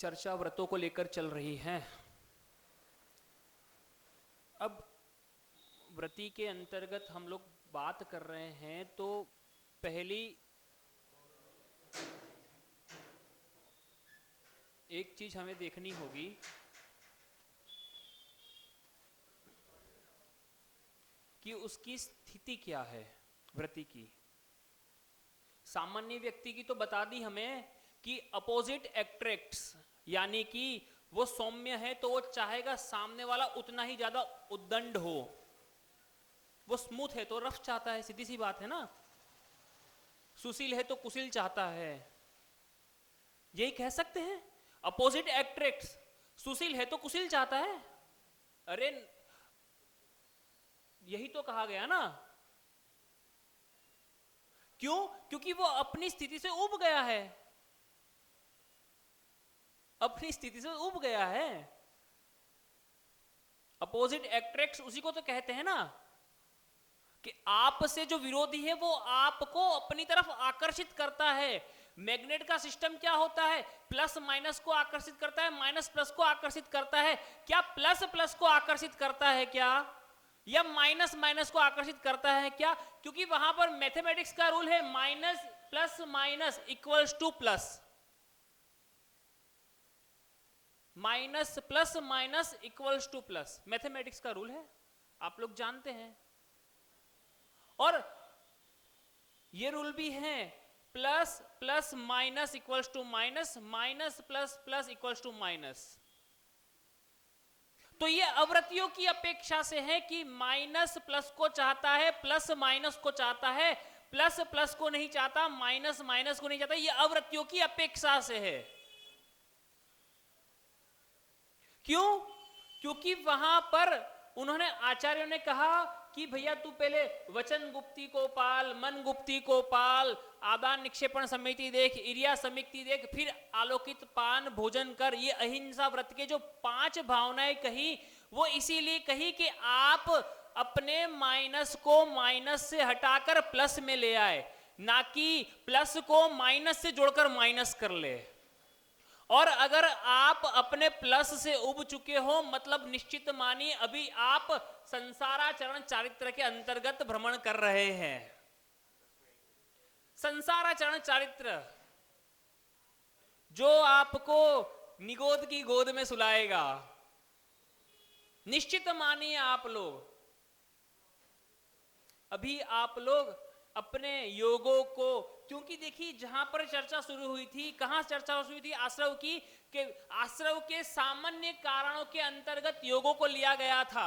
चर्चा व्रतों को लेकर चल रही है। अब व्रती के अंतर्गत हम लोग बात कर रहे हैं, तो पहली एक चीज हमें देखनी होगी कि उसकी स्थिति क्या है व्रती की। सामान्य व्यक्ति की तो बता दी हमें कि अपोजिट एट्रैक्ट्स, यानी कि वो सौम्य है तो वो चाहेगा सामने वाला उतना ही ज्यादा उद्दंड हो। वो स्मूथ है तो रफ चाहता है, सीधी सी बात है ना। सुशील है तो कुशील चाहता है, यही कह सकते हैं। अपोजिट एट्रैक्ट्स, सुशील है तो कुशील चाहता है। अरे यही तो कहा गया ना। क्यों? क्योंकि वो अपनी स्थिति से उब गया है, अपनी स्थिति से उब गया है। अपोजिट एट्रैक्ट्स उसी को तो कहते हैं ना कि आपसे जो विरोधी है वो आपको अपनी तरफ आकर्षित करता है। मैग्नेट का सिस्टम क्या होता है? प्लस माइनस को आकर्षित करता है, माइनस प्लस को आकर्षित करता है। क्या प्लस प्लस को आकर्षित करता है क्या, या माइनस माइनस को आकर्षित करता है क्या? क्योंकि वहां पर मैथमेटिक्स का रूल है, minus plus minus equals two plus, minus plus minus equals two plus. Mathematics का रूल है, आप लोग जानते हैं। और ये रूल भी है, plus plus minus equals to minus, minus plus plus equals to minus. तो ये अव्रतियों की अपेक्षा से है कि माइनस प्लस को चाहता है, प्लस माइनस को चाहता है, प्लस प्लस को नहीं चाहता, माइनस माइनस को नहीं चाहता। ये अव्रतियों की अपेक्षा से है। क्यों? क्योंकि वहां पर उन्होंने, आचार्यों ने कहा कि भैया तू पहले वचन गुप्ती को पाल, मन गुप्ती को पाल, आदान निक्षेपण समिति देख, इरिया समिति देख, फिर आलोकित पान भोजन कर। ये अहिंसा व्रत के जो 5 भावनाएं कही, वो इसीलिए कही कि आप अपने माइनस को माइनस से हटाकर प्लस में ले आए, ना कि प्लस को माइनस से जोड़कर माइनस कर ले। और अगर आप अपने प्लस से उब चुके हो, मतलब निश्चित मानिए अभी आप संसाराचरण चारित्र के अंतर्गत भ्रमण कर रहे हैं। संसाराचरण चारित्र जो आपको निगोद की गोद में सुलाएगा, निश्चित मानिए आप लोग अभी आप लोग अपने योगों को, क्योंकि देखिए जहां पर चर्चा शुरू हुई थी, कहां चर्चा शुरू हुई थी? आश्रव की, कि आश्रव के सामान्य कारणों के अंतर्गत योगों को लिया गया था।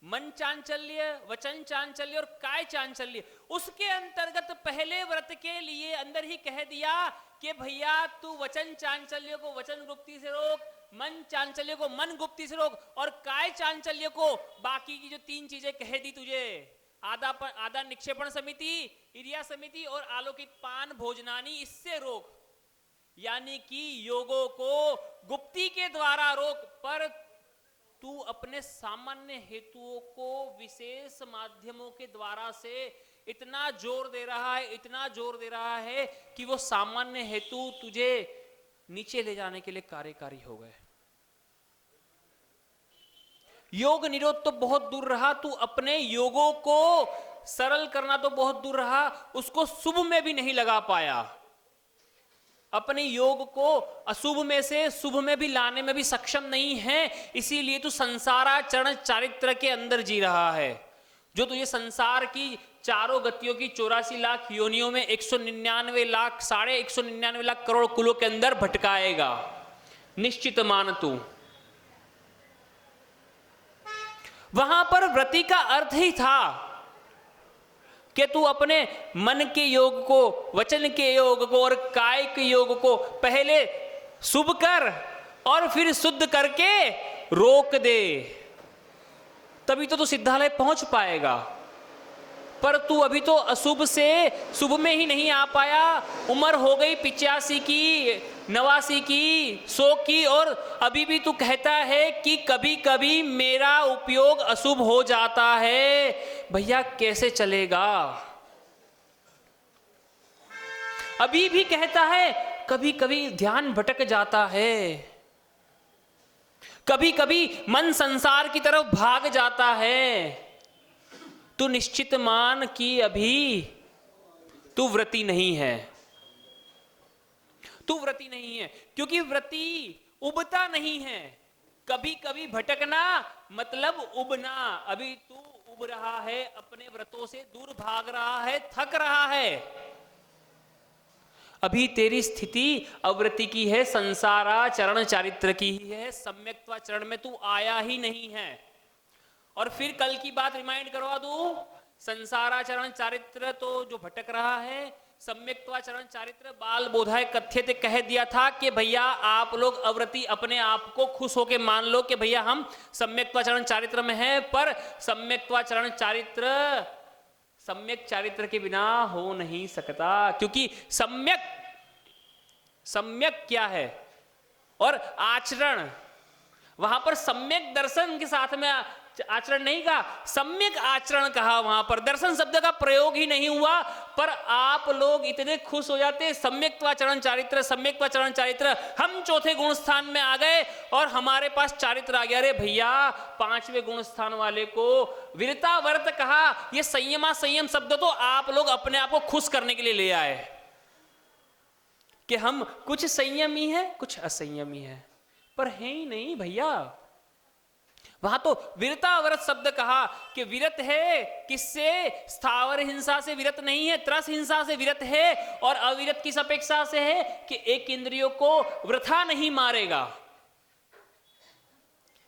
मन चांचल्य, वचन चांचल्य और काय चांचल्य। उसके अंतर्गत पहले व्रत के लिए अंदर ही कह दिया कि भैया तू वचन चांचल्य को वचन गुप्ती से रोक, मन चांचल्य को मन गुप्ती से रोक, और काय चांचल्य को बाकी की जो 3 चीजें कह दी तुझे, आदा निक्षेपण समिति, इरिया समिति और आलोकित पान भोजनानी, इससे रोक। यानी कि योगों को गुप्ती के द्वारा रोक, पर तू अपने सामान्य हेतुओं को विशेष माध्यमों के द्वारा से इतना जोर दे रहा है, इतना जोर दे रहा है कि वो सामान्य हेतु तुझे नीचे ले जाने के लिए कार्यकारी हो गए। योग निरोध तो बहुत दूर रहा, तू अपने योगों को सरल करना तो बहुत दूर रहा, उसको शुभ में भी नहीं लगा पाया। अपने योग को अशुभ में से शुभ में भी लाने में भी सक्षम नहीं है। इसीलिए तू संसाराचरण चारित्र के अंदर जी रहा है, जो तुझे संसार की चारों गतियों की 84 लाख योनियों में 199 लाख, 199 लाख करोड़ कुलों के अंदर भटकाएगा। निश्चित मान तू। वहां पर व्रति का अर्थ ही था कि तू अपने मन के योग को, वचन के योग को और काय के योग को पहले शुभ कर और फिर शुद्ध करके रोक दे, तभी तो तू सिद्धालय पहुंच पाएगा। पर तू अभी तो अशुभ से शुभ में ही नहीं आ पाया। उम्र हो गई 85 की, 89 की, 100 की, और अभी भी तू कहता है कि कभी कभी मेरा उपयोग अशुभ हो जाता है। भैया कैसे चलेगा? अभी भी कहता है कभी कभी ध्यान भटक जाता है, कभी कभी मन संसार की तरफ भाग जाता है, तो निश्चित मान कि अभी तू व्रती नहीं है, तू व्रती नहीं है। क्योंकि व्रती उबता नहीं है। कभी कभी भटकना मतलब उबना। अभी तू उब रहा है, अपने व्रतों से दूर भाग रहा है, थक रहा है। अभी तेरी स्थिति अव्रति की है, संसाराचरण चारित्र की ही है, सम्यक्त्वाचरण में तू आया ही नहीं है। और फिर कल की बात रिमाइंड करवा दूं, संसाराचरण चारित्र तो जो भटक रहा है, सम्यक्त्वाचरण चारित्र बाल बोधाय कथ्यत कह दिया था कि भैया आप लोग अव्रति अपने आप को खुश होके मान लो कि भैया हम सम्यक्त्वाचरण चारित्र में हैं, पर सम्यक्त्वाचरण चारित्र सम्यक चारित्र के बिना हो नहीं सकता। क्योंकि सम्यक क्या है और आचरण, वहां पर सम्यक दर्शन के साथ में आचरण नहीं कहा, सम्यक आचरण कहा। वहां पर दर्शन शब्द का प्रयोग ही नहीं हुआ, पर आप लोग इतने खुश हो जाते सम्यक्त्वाचरण चारित्र, सम्यक्त्वाचरण चारित्र, हम चौथे गुण स्थान में आ गए और हमारे पास चारित्र आ गया। अरे भैया, पांचवें गुण स्थान वाले को वीरता व्रत कहा। ये संयमा संयम शब्द तो आप लोग अपने आप को खुश करने के लिए ले आए कि हम कुछ संयमी है, कुछ असंयमी है, पर है ही नहीं भैया। वहां तो वीरता व्रत शब्द कहा कि विरत है किससे, स्थावर हिंसा से विरत नहीं है, त्रस हिंसा से विरत है, और अविरत किस अपेक्षा से है कि एक इंद्रियों को वृथा नहीं मारेगा।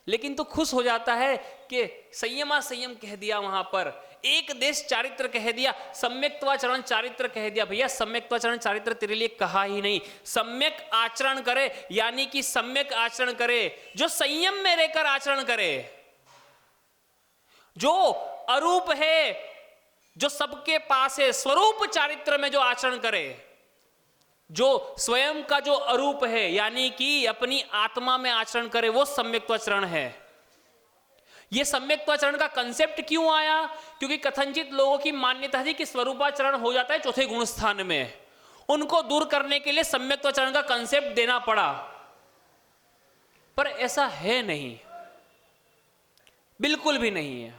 लेकिन तो खुश हो जाता है कि संयमा संयम कह दिया, वहां पर एक देश चारित्र कह दिया, सम्यक्त्वाचरण चारित्र कह दिया। भैया सम्यक्त्वाचरण चारित्र तेरे लिए कहा ही नहीं, सम्यक आचरण करे, यानी कि सम्यक आचरण करे जो संयम में रहकर आचरण करे, जो अरूप है, जो सबके पास है, स्वरूप चारित्र में जो आचरण करे, जो स्वयं का जो अरूप है, यानी कि अपनी आत्मा में आचरण करे, वो सम्यक्त्वाचरण है। ये सम्यक्त्वाचरण का कंसेप्ट क्यों आया? क्योंकि कथनचित लोगों की मान्यता थी कि स्वरूपाचरण हो जाता है चौथे गुण स्थान में, उनको दूर करने के लिए सम्यक्त्वाचरण का कंसेप्ट देना पड़ा, पर ऐसा है नहीं, बिल्कुल भी नहीं है।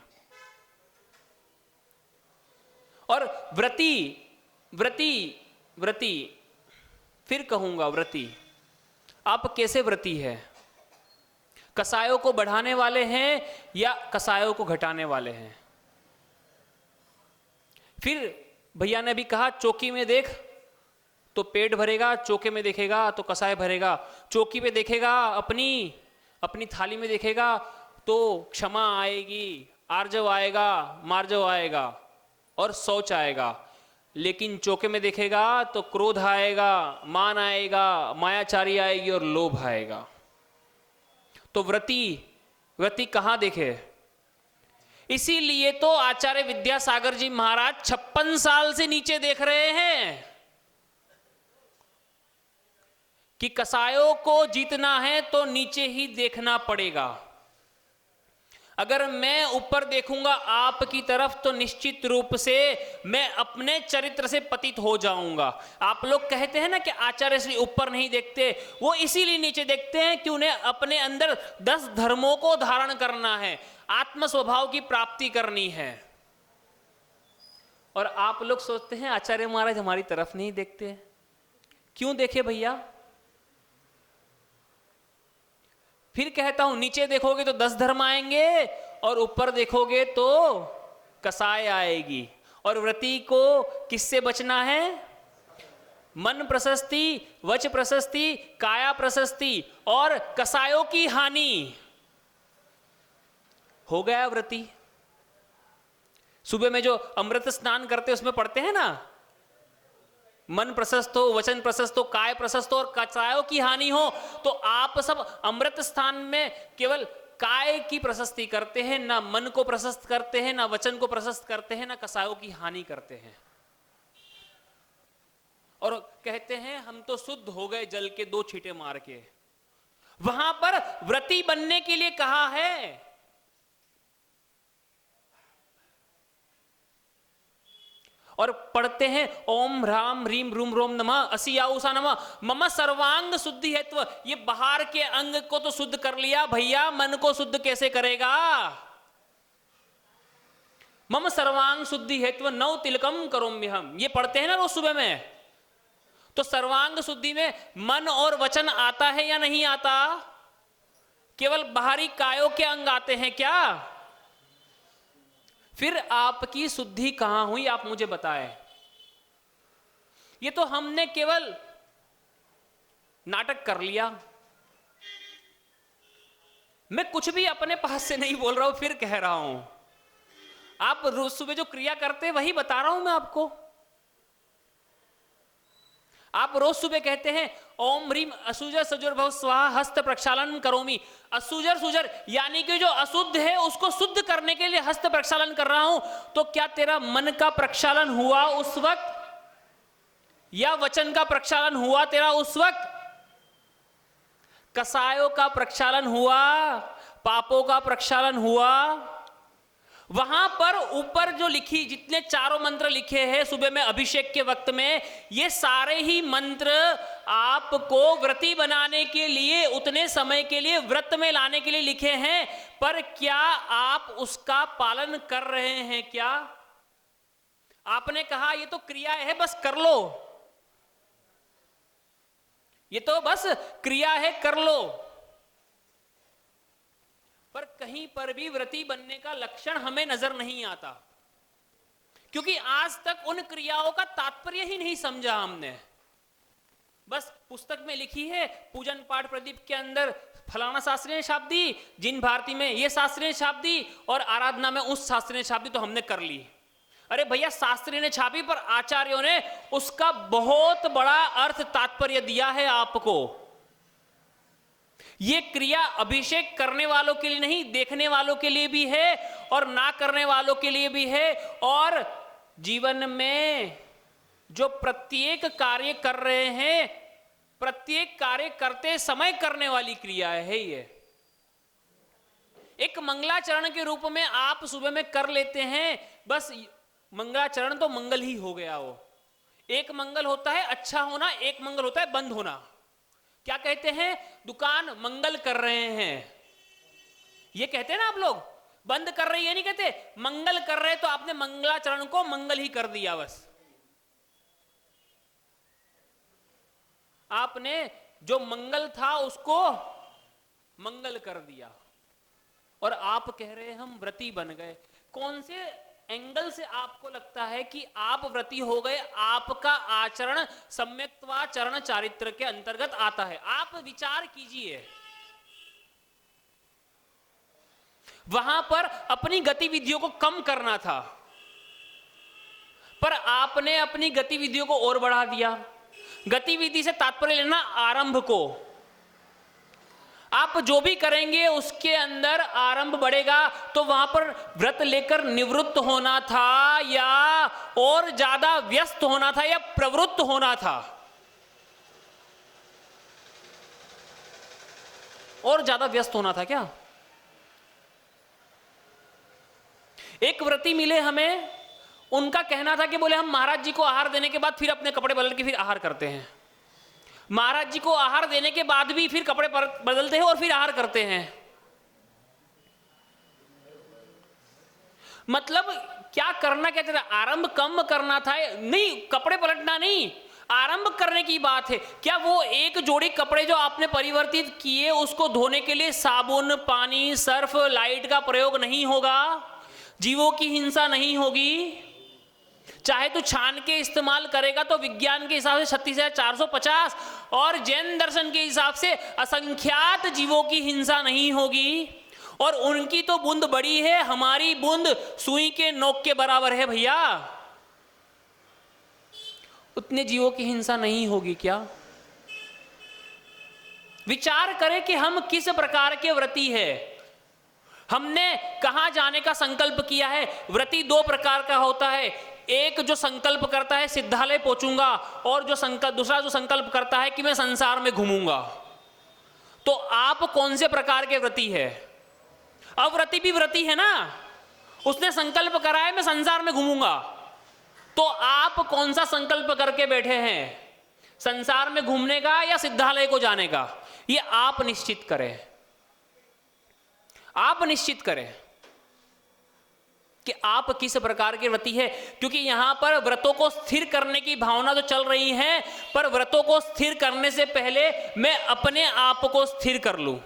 और व्रती फिर कहूंगा, व्रती आप कैसे व्रती है? कसायों को बढ़ाने वाले हैं या कसायों को घटाने वाले हैं? फिर भैया ने भी कहा चौकी में देख तो पेट भरेगा, चौके में देखेगा तो कसाय भरेगा। चौकी पे देखेगा, अपनी थाली में देखेगा तो क्षमा आएगी, आर्जव आएगा, मार्जव आएगा और शौच आएगा। लेकिन चौके में देखेगा तो क्रोध आएगा, मान आएगा, मायाचारी आएगी और लोभ आएगा। तो व्रती कहां देखे? इसीलिए तो आचार्य विद्यासागर जी महाराज 56 साल से नीचे देख रहे हैं कि कसायों को जीतना है तो नीचे ही देखना पड़ेगा। अगर मैं ऊपर देखूंगा आपकी तरफ तो निश्चित रूप से मैं अपने चरित्र से पतित हो जाऊंगा। आप लोग कहते हैं ना कि आचार्य श्री ऊपर नहीं देखते, वो इसीलिए नीचे देखते हैं कि उन्हें अपने अंदर 10 धर्मों को धारण करना है, आत्म स्वभाव की प्राप्ति करनी है। और आप लोग सोचते हैं आचार्य महाराज हमारी तरफ नहीं देखते। क्यों देखे भैया? फिर कहता हूं, नीचे देखोगे तो 10 धर्म आएंगे और ऊपर देखोगे तो कसाय आएगी। और व्रती को किससे बचना है? मन प्रशस्ति, वच प्रशस्ति, काया प्रशस्ति और कसायों की हानि। हो गया व्रती। सुबह में जो अमृत स्नान करते उसमें पढ़ते हैं ना, मन प्रशस्त हो, वचन प्रशस्त हो, काय प्रशस्त हो और कसायों की हानि हो। तो आप सब अमृत स्थान में केवल काय की प्रशस्ति करते हैं, ना मन को प्रशस्त करते हैं, ना वचन को प्रशस्त करते हैं, ना कसायों की हानि करते हैं। और कहते हैं हम तो शुद्ध हो गए जल के 2 छींटे मार के। वहां पर व्रती बनने के लिए कहा है। और पढ़ते हैं ओम ह्राम ह्रीम रूम रोम नमः असिया उषा नमः मम सर्वांग शुद्धि हेतु। ये बाहर के अंग को तो शुद्ध कर लिया, भैया मन को शुद्ध कैसे करेगा? मम सर्वांग शुद्धि हेतु नौ तिलकम करोम्यहम, ये पढ़ते हैं ना रोज सुबह में। तो सर्वांग शुद्धि में मन और वचन आता है या नहीं आता? केवल बाहरी कायों के अंग आते हैं क्या? फिर आपकी शुद्धि कहां हुई, आप मुझे बताएं। ये तो हमने केवल नाटक कर लिया। मैं कुछ भी अपने पास से नहीं बोल रहा हूं, फिर कह रहा हूं। आप रोज सुबह जो क्रिया करते हैं वही बता रहा हूं मैं आपको। आप रोज सुबह कहते हैं ओम ह्रीम असुजर सजुर्भव स्वाहा हस्त प्रक्षालन करोमि। असुजर सुजर यानी कि जो अशुद्ध है उसको शुद्ध करने के लिए हस्त प्रक्षालन कर रहा हूं। तो क्या तेरा मन का प्रक्षालन हुआ उस वक्त, या वचन का प्रक्षालन हुआ तेरा उस वक्त? कसायों का प्रक्षालन हुआ, पापों का प्रक्षालन हुआ। वहां पर ऊपर जो लिखी जितने चारों मंत्र लिखे हैं सुबह में अभिषेक के वक्त में, ये सारे ही मंत्र आपको व्रती बनाने के लिए, उतने समय के लिए व्रत में लाने के लिए लिखे हैं। पर क्या आप उसका पालन कर रहे हैं क्या? आपने कहा ये तो क्रिया है, बस कर लो, ये तो बस क्रिया है, कर लो। पर कहीं पर भी व्रती बनने का लक्षण हमें नजर नहीं आता, क्योंकि आज तक उन क्रियाओं का तात्पर्य ही नहीं समझा हमने। बस पुस्तक में लिखी है पूजन पाठ प्रदीप के अंदर फलाना शास्त्रीय शाब्दी, जिन भारती में ये शास्त्रीय शाब्दी, और आराधना में उस शास्त्रीय शाब्दी, तो हमने कर ली। अरे भैया, शास्त्री ने छापी पर आचार्यों ने उसका बहुत बड़ा अर्थ तात्पर्य दिया है आपको। ये क्रिया अभिषेक करने वालों के लिए नहीं, देखने वालों के लिए भी है और ना करने वालों के लिए भी है। और जीवन में जो प्रत्येक कार्य कर रहे हैं, प्रत्येक कार्य करते समय करने वाली क्रिया है ये। एक मंगलाचरण के रूप में आप सुबह में कर लेते हैं, बस मंगलाचरण तो मंगल ही हो गया। वो एक मंगल होता है अच्छा होना, एक मंगल होता है बंद होना। क्या कहते हैं? दुकान मंगल कर रहे हैं, ये कहते हैं ना आप लोग। बंद कर रहे, ये नहीं कहते, मंगल कर रहे। तो आपने मंगलाचरण को मंगल ही कर दिया, बस आपने जो मंगल था उसको मंगल कर दिया। और आप कह रहे हैं हम व्रती बन गए। कौन से एंगल से आपको लगता है कि आप व्रती हो गए? आपका आचरण सम्यक्त्वाचरण चारित्र के अंतर्गत आता है। आप विचार कीजिए, वहां पर अपनी गतिविधियों को कम करना था, पर आपने अपनी गतिविधियों को और बढ़ा दिया। गतिविधि से तात्पर्य लेना आरंभ को। आप जो भी करेंगे उसके अंदर आरंभ बढ़ेगा। तो वहां पर व्रत लेकर निवृत्त होना था, या और ज्यादा व्यस्त होना था, या प्रवृत्त होना था? और ज्यादा व्यस्त होना था क्या? एक व्रती मिले हमें, उनका कहना था कि बोले हम महाराज जी को आहार देने के बाद फिर अपने कपड़े बदल के फिर आहार करते हैं। महाराज जी को आहार देने के बाद भी फिर कपड़े बदलते हैं और फिर आहार करते हैं। मतलब क्या करना, क्या था? आरंभ कम करना था, नहीं कपड़े पलटना नहीं, आरंभ करने की बात है। क्या वो एक जोड़ी कपड़े जो आपने परिवर्तित किए उसको धोने के लिए साबुन, पानी, सर्फ, लाइट का प्रयोग नहीं होगा? जीवों की हिंसा नहीं होगी? चाहे तो छान के इस्तेमाल करेगा तो विज्ञान के हिसाब से 36,450 और जैन दर्शन के हिसाब से असंख्यात जीवों की हिंसा नहीं होगी। और उनकी तो बूंद बड़ी है, हमारी बूंद सुई के नोक के बराबर है भैया। उतने जीवों की हिंसा नहीं होगी क्या? विचार करें कि हम किस प्रकार के व्रती है। हमने कहां जाने का संकल्प किया है? व्रती दो प्रकार का होता है। एक जो संकल्प करता है सिद्धालय पहुंचूंगा, और दूसरा जो संकल्प करता है कि मैं संसार में घूमूंगा। तो आप कौन से प्रकार के व्रती है? अव्रती भी व्रती है ना, उसने संकल्प करा है मैं संसार में घूमूंगा, तो आप कौन सा संकल्प करके बैठे हैं, संसार में घूमने का या सिद्धालय को जाने का? ये आप निश्चित करें, आप निश्चित करें कि आप किस प्रकार के व्रती है। क्योंकि यहां पर व्रतों को स्थिर करने की भावना तो चल रही है, पर व्रतों को स्थिर करने से पहले मैं अपने आप को स्थिर कर लूं।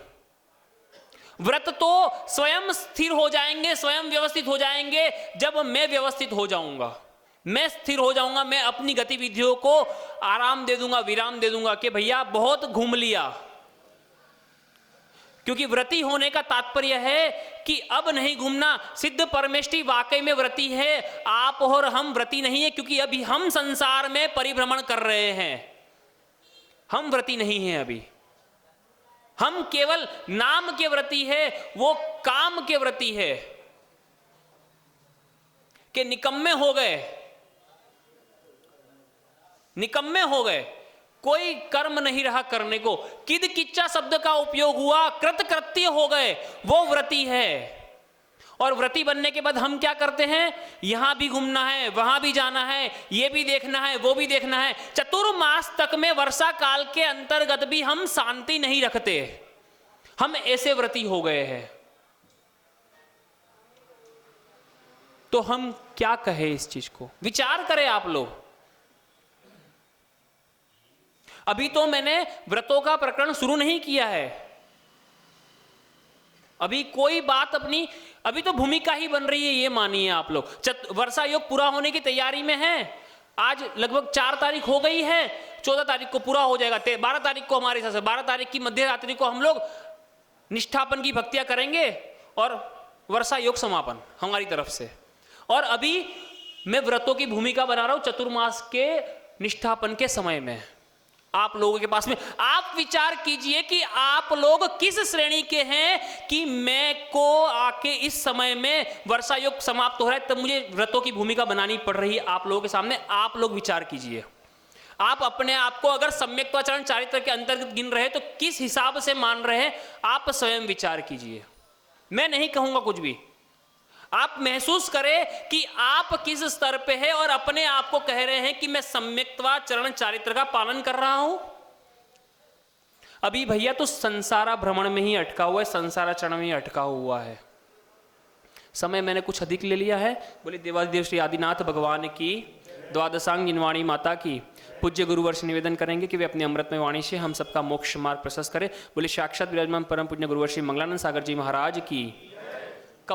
व्रत तो स्वयं स्थिर हो जाएंगे, स्वयं व्यवस्थित हो जाएंगे जब मैं व्यवस्थित हो जाऊंगा, मैं स्थिर हो जाऊंगा, मैं अपनी गतिविधियों को आराम दे दूंगा, विराम दे दूंगा कि भैया बहुत घूम लिया। क्योंकि व्रती होने का तात्पर्य है कि अब नहीं घूमना। सिद्ध परमेष्ठी वाकई में व्रती है, आप और हम व्रती नहीं है, क्योंकि अभी हम संसार में परिभ्रमण कर रहे हैं, हम व्रती नहीं हैं अभी। हम केवल नाम के व्रती है, वो काम के व्रती है कि निकम्मे हो गए, निकम्मे हो गए, कोई कर्म नहीं रहा करने को। किद किच्चा शब्द का उपयोग हुआ, कृतकृत्य हो गए, वो व्रती है। और व्रती बनने के बाद हम क्या करते हैं, यहां भी घूमना है, वहां भी जाना है, ये भी देखना है, वो भी देखना है। चतुर्मास तक में, वर्षा काल के अंतर्गत भी हम शांति नहीं रखते, हम ऐसे व्रती हो गए हैं। तो हम क्या कहें इस चीज को, विचार करें आप लोग। अभी तो मैंने व्रतों का प्रकरण शुरू नहीं किया है, अभी कोई बात अपनी, अभी तो भूमिका ही बन रही है, ये मानिए आप लोग। वर्षा योग पूरा होने की तैयारी में है। आज लगभग 4 तारीख हो गई है, 14 तारीख को पूरा हो जाएगा। 12 तारीख को हमारे हिसाब से 12 तारीख की मध्य रात्रि को हम लोग निष्ठापन की भक्तियां करेंगे और वर्षा योग समापन हमारी तरफ से। और अभी मैं व्रतों की भूमिका बना रहा हूं चतुर्मास के निष्ठापन के समय में। आप लोगों के पास में, आप विचार कीजिए कि आप लोग किस श्रेणी के हैं कि मैं को आके इस समय में वर्षा योग समाप्त हो रहा है तब मुझे व्रतों की भूमिका बनानी पड़ रही है आप लोगों के सामने। आप लोग विचार कीजिए, आप अपने आप को अगर सम्यक्त्वाचरण चारित्र के अंतर्गत गिन रहे तो किस हिसाब से मान रहे हैं, आप स्वयं विचार कीजिए। मैं नहीं कहूंगा कुछ भी, आप महसूस करें कि आप किस स्तर पे है और अपने आप को कह रहे हैं कि मैं सम्यक्त्वाचरण चारित्र का पालन कर रहा हूं। अभी भैया तो संसारा भ्रमण में ही अटका हुआ है, संसाराचरण में ही अटका हुआ है। समय मैंने कुछ अधिक ले लिया है। बोले देवादिदेव श्री आदिनाथ भगवान की, द्वादशांग वाणी माता की। पूज्य गुरुवर से निवेदन करेंगे कि वे अपने अमृतमय वाणी से हम सबका मोक्ष मार्ग प्रशस्त करें। बोले साक्षात विराजमान परम पूज्य गुरुवर श्री मंगलानंद सागर जी महाराज की।